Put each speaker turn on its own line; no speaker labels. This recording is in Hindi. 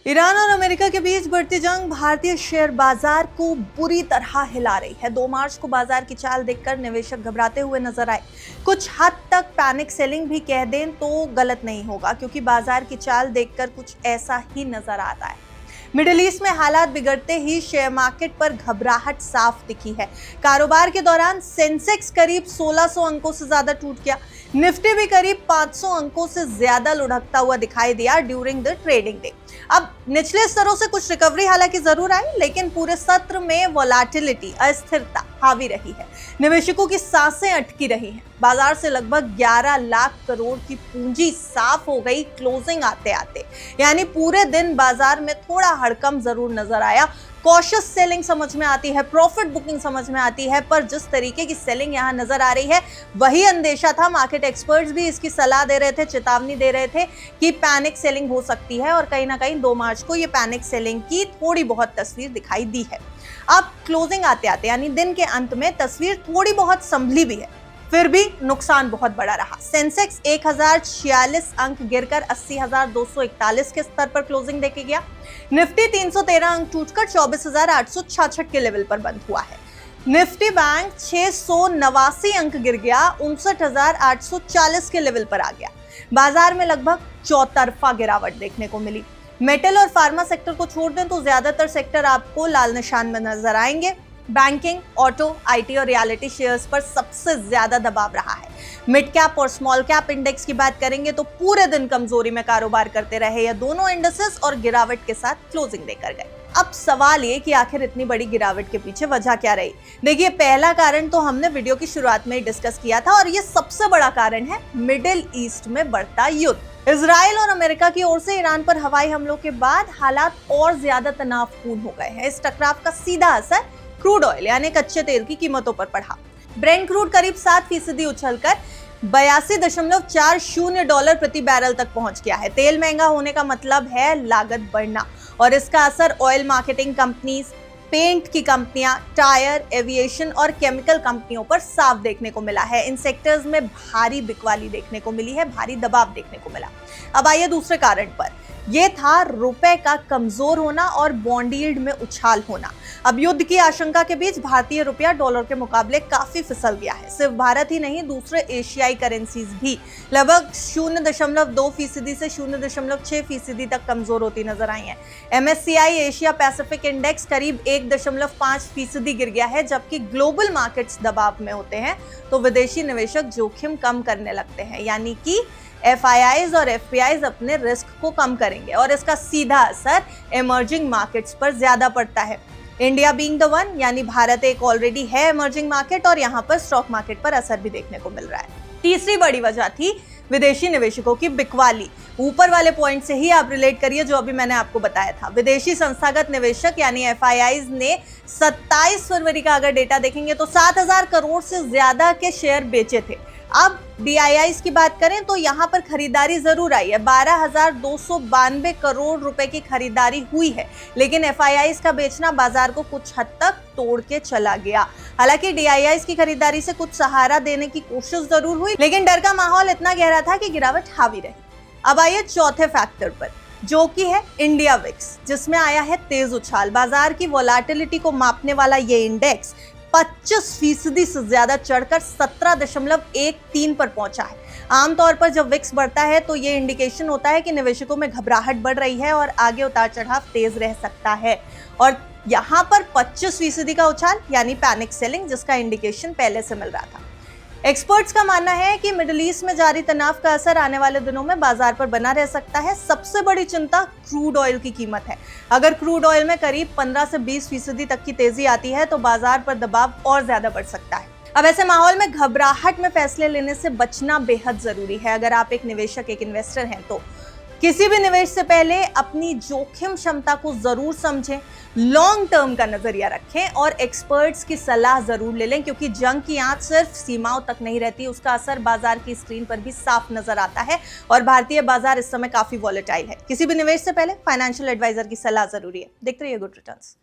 ईरान और अमेरिका के बीच बढ़ती जंग भारतीय शेयर बाजार को बुरी तरह हिला रही है। 2 मार्च को बाजार की चाल देखकर निवेशक घबराते हुए नजर आए। कुछ हद तक पैनिक सेलिंग भी कह दें तो गलत नहीं होगा, क्योंकि बाजार की चाल देखकर कुछ ऐसा ही नजर आता है। मिडिल ईस्ट में हालात बिगड़ते ही शेयर मार्केट पर घबराहट साफ दिखी है। कारोबार के दौरान सेंसेक्स करीब 1600 अंकों से ज्यादा टूट गया। निफ्टी भी करीब 500 अंकों से ज्यादा लुढ़कता हुआ दिखाई दिया ड्यूरिंग द ट्रेडिंग डे। अब निचले स्तरों से कुछ रिकवरी हालांकि जरूर आई, लेकिन पूरे सत्र में वोलेटिलिटी, अस्थिरता हावी रही है। निवेशकों की सांसें अटकी रही हैं। बाजार से लगभग 11 लाख करोड़ की पूंजी साफ हो गई क्लोजिंग आते आते। यानी पूरे दिन बाजार में थोड़ा हड़कंप जरूर नजर आया। कॉशियस सेलिंग समझ में आती है, प्रॉफिट बुकिंग समझ में आती है, पर जिस तरीके की सेलिंग यहाँ नजर आ रही है वही अंदेशा था। मार्केट एक्सपर्ट्स भी इसकी सलाह दे रहे थे, चेतावनी दे रहे थे कि पैनिक सेलिंग हो सकती है, और कहीं ना कहीं 2 मार्च को ये पैनिक सेलिंग की थोड़ी बहुत तस्वीर दिखाई दी है। अब क्लोजिंग आते आते यानी दिन के अंत में तस्वीर थोड़ी बहुत संभली भी है, फिर भी नुकसान बहुत बड़ा रहा। सेंसेक्स 1046 अंक गिरकर 80,241 के स्तर पर क्लोजिंग देके गया। निफ्टी 313 अंक टूटकर 24,866 के लेवल पर बंद हुआ है। निफ्टी बैंक 689 अंक गिर गया, 59,840 के लेवल पर आ गया। बाजार में लगभग चौतरफा गिरावट देखने को मिली। मेटल और फार्मा सेक्टर को छोड़ दें तो ज्यादातर सेक्टर आपको लाल निशान में नजर आएंगे। बैंकिंग, ऑटो, आईटी और रियलिटी शेयर्स पर सबसे ज्यादा दबाव रहा है। मिड कैप और स्मॉल कैप इंडेक्स की बात करेंगे तो पूरे दिन कमजोरी में कारोबार करते रहे। ये दोनों इंडेक्सेस और गिरावट के साथ क्लोजिंग देकर गए। अब सवाल ये कि आखिर इतनी बड़ी गिरावट के पीछे वजह क्या रही। देखिए, पहला कारण तो हमने वीडियो की शुरुआत में ही डिस्कस किया था, और ये सबसे बड़ा कारण है मिडिल ईस्ट में बढ़ता युद्ध। इजराइल और अमेरिका की ओर से ईरान पर हवाई हमलों के बाद हालात और ज्यादा तनावपूर्ण हो गए हैं। इस टकराव का सीधा असर क्रूड ऑयल यानी कच्चे तेल की कीमतों पर पड़ा। ब्रेंट क्रूड करीब 7% उछलकर $82.40 प्रति बैरल तक पहुंच गया है। तेल महंगा होने का मतलब है लागत बढ़ना, और इसका असर ऑयल मार्केटिंग कंपनीज, पेंट की कंपनियां, टायर, एविएशन और केमिकल कंपनियों पर साफ देखने को मिला है। इन सेक्टर्स में भारी बिकवाली देखने को मिली है, भारी दबाव देखने को मिला। अब आइए दूसरे कारण पर। यह था रुपए का कमजोर होना और बॉन्ड यील्ड में उछाल होना। अब युद्ध की आशंका के बीच भारतीय रुपया डॉलर के मुकाबले काफी फिसल गया है। सिर्फ भारत ही नहीं, दूसरे एशियाई करेंसीज भी लगभग 0.2% से 0.6% तक कमजोर होती नजर आई है। MSCI एशिया पैसिफिक इंडेक्स करीब 1.5% गिर गया है। जबकि ग्लोबल मार्केट्स दबाव में होते हैं तो विदेशी निवेशक जोखिम कम करने लगते हैं, यानी कि FIIs और FPIs अपने रिस्क को कम करेंगे, और इसका सीधा असर इमर्जिंग मार्केट्स पर ज्यादा पड़ता है। इंडिया बीइंग द वन, यानी भारत एक ऑलरेडी है इमर्जिंग मार्केट, और यहाँ पर स्टॉक मार्केट पर असर भी देखने को मिल रहा है। तीसरी बड़ी वजह थी विदेशी निवेशकों की बिकवाली। ऊपर वाले पॉइंट से ही आप रिलेट करिए जो अभी मैंने आपको बताया था। विदेशी संस्थागत निवेशक यानी FIIs ने 27 फरवरी का अगर डेटा देखेंगे तो 7,000 करोड़ से ज्यादा के शेयर बेचे थे। अब DIIs की बात करें तो यहाँ पर खरीदारी जरूर आई है। 12,292 करोड़ रुपए की खरीदारी हुई है, लेकिन FIIs का बेचना बाजार को कुछ हद तक तोड़ के चला गया। हालांकि DIIs की खरीदारी से कुछ सहारा देने की कोशिश जरूर हुई, लेकिन डर का माहौल इतना गहरा था कि गिरावट हावी रही। अब आइए चौथे फैक्टर पर, जो कि है इंडिया विक्स, जिसमें आया है तेज उछाल। बाजार की वोलेटिलिटी को मापने वाला ये इंडेक्स 25% से ज्यादा चढ़कर 17.13 पर पहुंचा है। आमतौर पर जब विक्स बढ़ता है तो ये इंडिकेशन होता है कि निवेशकों में घबराहट बढ़ रही है और आगे उतार चढ़ाव तेज रह सकता है, और यहाँ पर 25% का उछाल यानी पैनिक सेलिंग, जिसका इंडिकेशन पहले से मिल रहा था। एक्सपर्ट्स का मानना है कि मिडिल ईस्ट में जारी तनाव का असर आने वाले दिनों में बाजार पर बना रह सकता है। सबसे बड़ी चिंता क्रूड ऑयल की कीमत है। अगर क्रूड ऑयल में करीब 15 से 20% तक की तेजी आती है तो बाजार पर दबाव और ज्यादा बढ़ सकता है। अब ऐसे माहौल में घबराहट में फैसले लेने से बचना बेहद जरूरी है। अगर आप एक निवेशक, एक इन्वेस्टर हैं तो किसी भी निवेश से पहले अपनी जोखिम क्षमता को जरूर समझें, लॉन्ग टर्म का नजरिया रखें और एक्सपर्ट्स की सलाह जरूर ले लें, क्योंकि जंग की आंच सिर्फ सीमाओं तक नहीं रहती, उसका असर बाजार की स्क्रीन पर भी साफ नजर आता है। और भारतीय बाजार इस समय काफी वॉलेटाइल है। किसी भी निवेश से पहले फाइनेंशियल एडवाइजर की सलाह जरूरी है। देखते रहिए गुड रिटर्न्स।